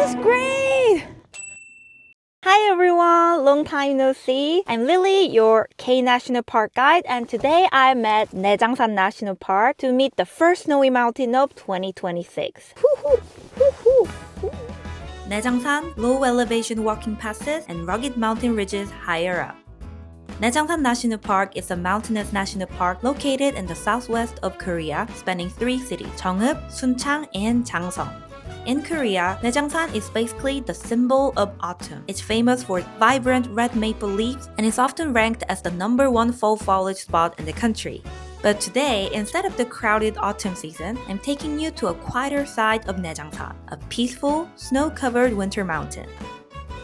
This is great! Hi everyone, long time no see. I'm Lily, your K National Park guide, and today I'm at Naejangsan National Park to meet the first snowy mountain of 2026. Naejangsan, low elevation walking passes and rugged mountain ridges higher up. Naejangsan National Park is a mountainous national park located in the southwest of Korea, spanning three cities, Jeongeub, Sunchang, and Changsong. In Korea, Naejangsan is basically the symbol of autumn. It's famous for its vibrant red maple leaves and is often ranked as the #1 fall foliage spot in the country. But today, instead of the crowded autumn season, I'm taking you to a quieter side of Naejangsan, a peaceful, snow-covered winter mountain.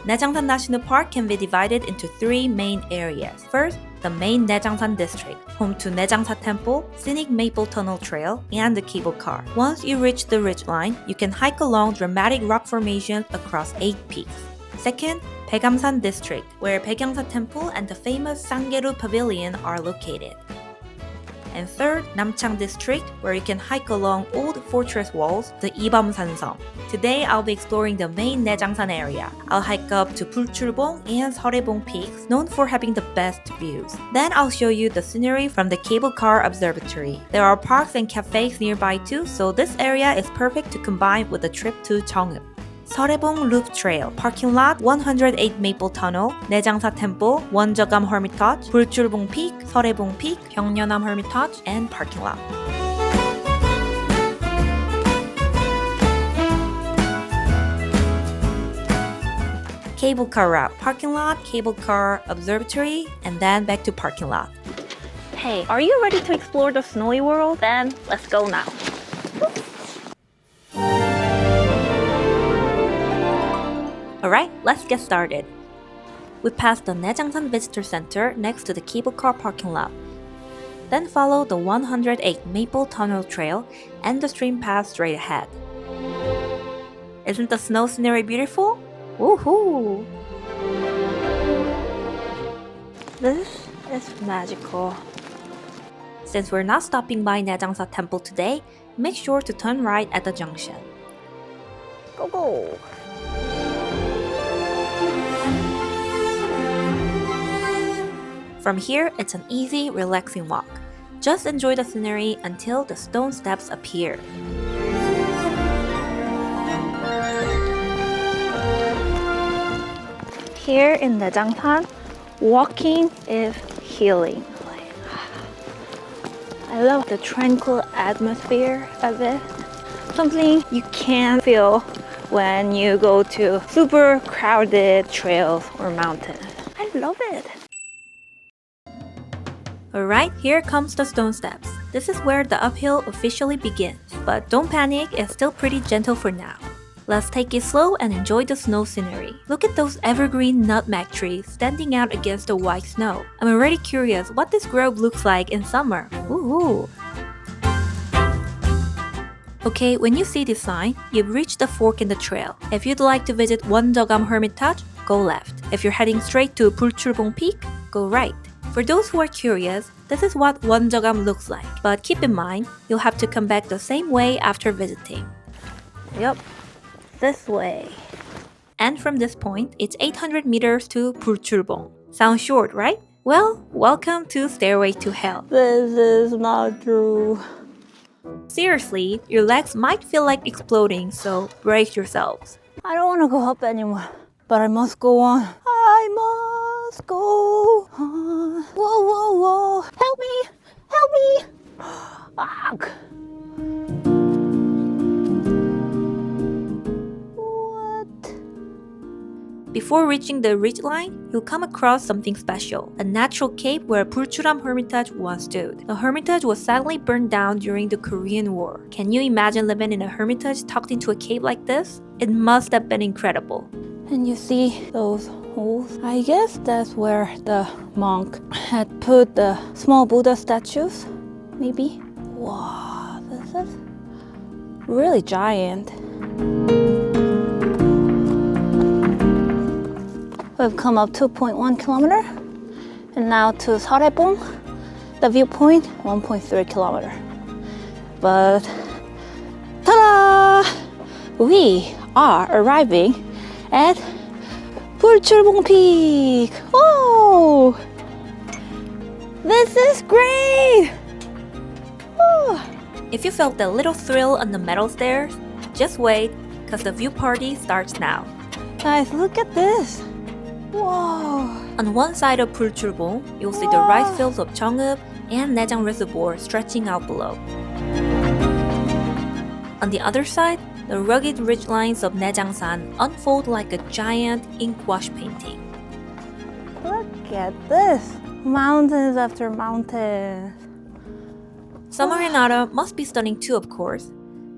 Naejangsan National Park can be divided into three main areas. First, the main Naejangsan district, home to Naejangsa Temple, scenic Maple Tunnel Trail, and the cable car. Once you reach the ridgeline, you can hike along dramatic rock formations across 8 peaks. Second, Baegamsan district, where Baegamsa Temple and the famous Sanggeru Pavilion are located. And third, Namchang district, where you can hike along old fortress walls, the Ibamsanseong. Today, I'll be exploring the main Naejangsan area. I'll hike up to Bulchulbong and Seoraebong peaks, known for having the best views. Then I'll show you the scenery from the cable car observatory. There are parks and cafes nearby too, so this area is perfect to combine with a trip to Jeongeub. Seoraebong Loop Trail, Parking Lot, 108 Maple Tunnel, Naejangsa Temple, Wonjeogam Hermitage, Bulchulbong Peak, Seoraebong Peak, Gyeongnyeonam Hermitage, and Parking Lot. Cable car route, Parking Lot, Cable car observatory, and then back to Parking Lot. Hey, are you ready to explore the snowy world? Then let's go now. Alright, let's get started. We passed the Naejangsan Visitor Center next to the cable car parking lot. Then follow the 108 Maple Tunnel Trail and the stream path straight ahead. Isn't the snow scenery beautiful? Woohoo! This is magical. Since we're not stopping by Naejangsa Temple today, make sure to turn right at the junction. Go go! From here, it's an easy, relaxing walk. Just enjoy the scenery until the stone steps appear. Here in Naejangsan, walking is healing. I love the tranquil atmosphere of it. Something you can't feel when you go to super crowded trails or mountains. I love it. Alright, here comes the stone steps. This is where the uphill officially begins. But don't panic, it's still pretty gentle for now. Let's take it slow and enjoy the snow scenery. Look at those evergreen nutmeg trees standing out against the white snow. I'm already curious what this grove looks like in summer. Ooh. Okay, when you see this sign, you've reached the fork in the trail. If you'd like to visit Wonjeogam Hermitage, go left. If you're heading straight to Bulchulbong Peak, go right. For those who are curious, this is what Wonjeogam looks like. But keep in mind, you'll have to come back the same way after visiting. Yup, this way. And from this point, it's 800 meters to Bulchulbong. Sounds short, right? Well, welcome to Stairway to Hell. This is not true. Seriously, your legs might feel like exploding, so brace yourselves. I don't want to go up anymore, but I must go on. I must go on. Whoa, whoa, whoa. Help me! Help me! Ugh. Before reaching the ridgeline, you'll come across something special, a natural cave where Bulchulbong Hermitage once stood. The hermitage was sadly burned down during the Korean War. Can you imagine living in a hermitage tucked into a cave like this? It must have been incredible. And you see those holes? I guess that's where the monk had put the small Buddha statues, maybe? Wow, this is really giant. We've come up 2.1 kilometer and now to Seoraebong, the viewpoint 1.3 kilometer. But ta-da! We are arriving at Bulchulbong Peak. Oh, this is great! Oh. If you felt that little thrill on the metal stairs, just wait, cause the view party starts now. Guys, look at this. Whoa. On one side of Bulchulbong, you'll see the rice fields of Cheongup and Naejang Reservoir stretching out below. On the other side, the rugged ridgelines of Naejangsan unfold like a giant ink wash painting. Look at this. Mountains after mountains. Summer in Nara must be stunning too, of course.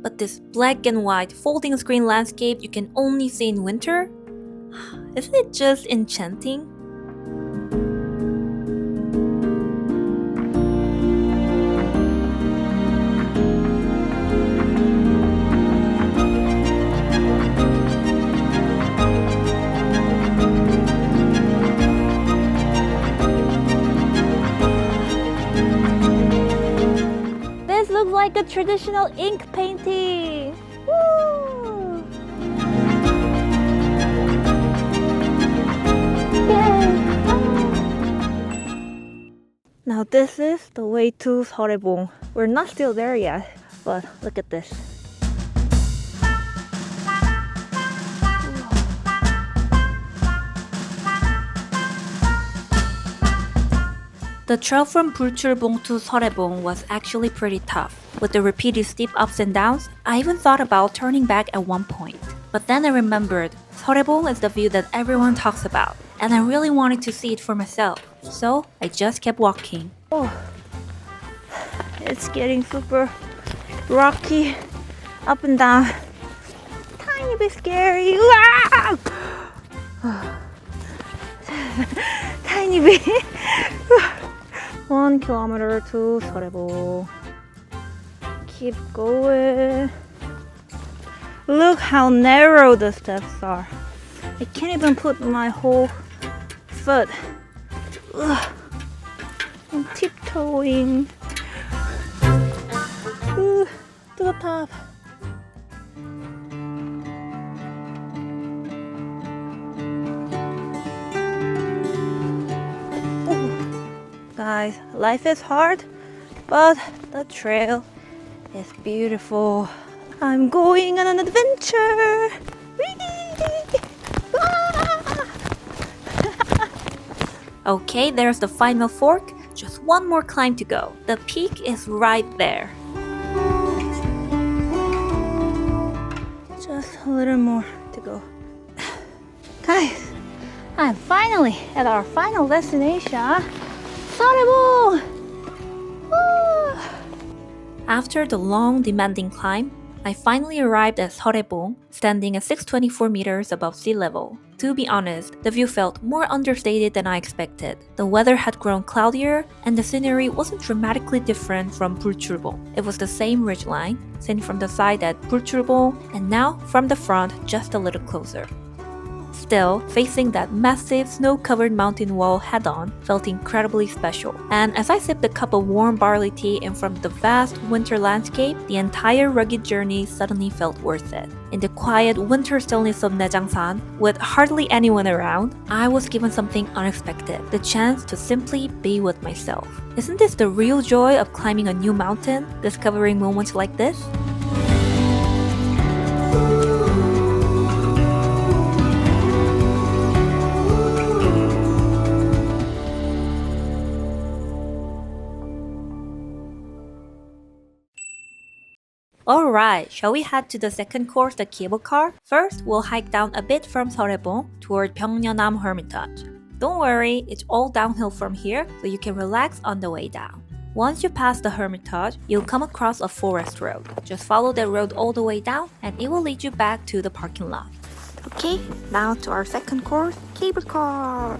But this black and white folding screen landscape you can only see in winter? Isn't it just enchanting? This looks like a traditional ink painting. Woo! Now this is the way to Seoraebong. We're not still there yet, but look at this. The trail from Bulchulbong to Seoraebong was actually pretty tough. With the repeated steep ups and downs, I even thought about turning back at one point. But then I remembered, Seoraebong is the view that everyone talks about, and I really wanted to see it for myself. So I just kept walking. Oh, it's getting super rocky, up and down. Tiny bit scary. Tiny bit. 1 kilometer to Seoraebong. Keep going. Look how narrow the steps are. I can't even put my whole foot. Ugh. I'm tiptoeing to the top. Guys, life is hard, but the trail is beautiful. I'm going on an adventure. Okay, there's the final fork. Just one more climb to go. The peak is right there. Just a little more to go. Guys, I'm finally at our final destination, Seoraebong! After the long, demanding climb, I finally arrived at Seoraebong, standing at 624 meters above sea level. To be honest, the view felt more understated than I expected. The weather had grown cloudier, and the scenery wasn't dramatically different from Bulchulbong. It was the same ridgeline, seen from the side at Bulchulbong, and now from the front just a little closer. Still, facing that massive snow-covered mountain wall head-on felt incredibly special. And as I sipped a cup of warm barley tea in front of the vast winter landscape, the entire rugged journey suddenly felt worth it. In the quiet winter stillness of Naejangsan, with hardly anyone around, I was given something unexpected, the chance to simply be with myself. Isn't this the real joy of climbing a new mountain, discovering moments like this? Alright, shall we head to the second course, the cable car? First, we'll hike down a bit from Seoraebong toward Pyeongnam Hermitage. Don't worry, it's all downhill from here, so you can relax on the way down. Once you pass the Hermitage, you'll come across a forest road. Just follow that road all the way down, and it will lead you back to the parking lot. Okay, now to our second course, cable car!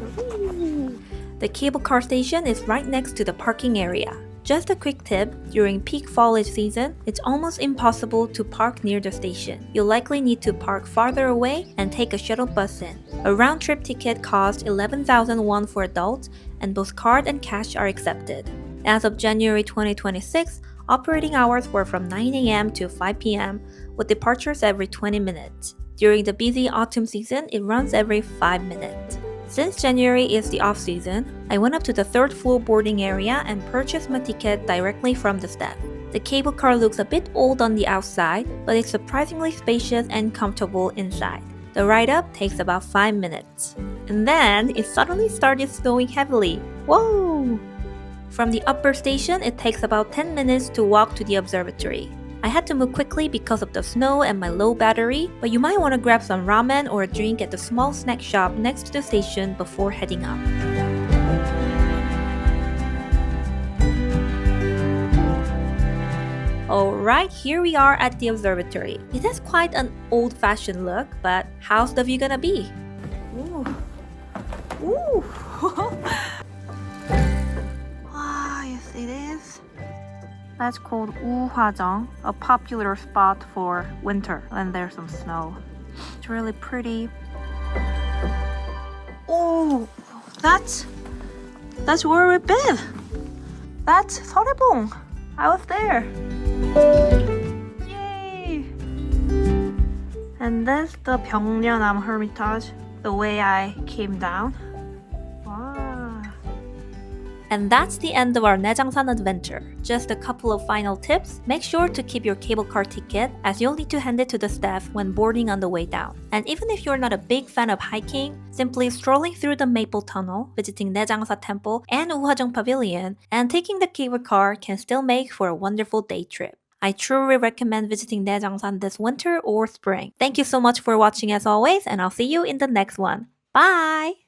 The cable car station is right next to the parking area. Just a quick tip, during peak foliage season, it's almost impossible to park near the station. You'll likely need to park farther away and take a shuttle bus in. A round-trip ticket costs 11,000 won for adults, and both card and cash are accepted. As of January 2026, operating hours were from 9 a.m. to 5 p.m., with departures every 20 minutes. During the busy autumn season, it runs every 5 minutes. Since January is the off-season, I went up to the third floor boarding area and purchased my ticket directly from the staff. The cable car looks a bit old on the outside, but it's surprisingly spacious and comfortable inside. The ride up takes about 5 minutes. And then it suddenly started snowing heavily. Whoa! From the upper station, it takes about 10 minutes to walk to the observatory. I had to move quickly because of the snow and my low battery, but you might want to grab some ramen or a drink at the small snack shop next to the station before heading up. Alright, here we are at the observatory. It has quite an old-fashioned look, but how's the view gonna be? Ooh. Ooh. Wow, you see this? That's called Uhwajang, a popular spot for winter when there's some snow. It's really pretty. Oh, that's where we've been. That's Seoraebong. I was there. Yay! And that's the Byeongryunam Hermitage, the way I came down. Wow. And that's the end of our Naejangsan adventure. Just a couple of final tips. Make sure to keep your cable car ticket, as you'll need to hand it to the staff when boarding on the way down. And even if you're not a big fan of hiking, simply strolling through the Maple Tunnel, visiting Naejangsa Temple and Uhwajang Pavilion, and taking the cable car can still make for a wonderful day trip. I truly recommend visiting Naejangsan this winter or spring. Thank you so much for watching as always, and I'll see you in the next one. Bye!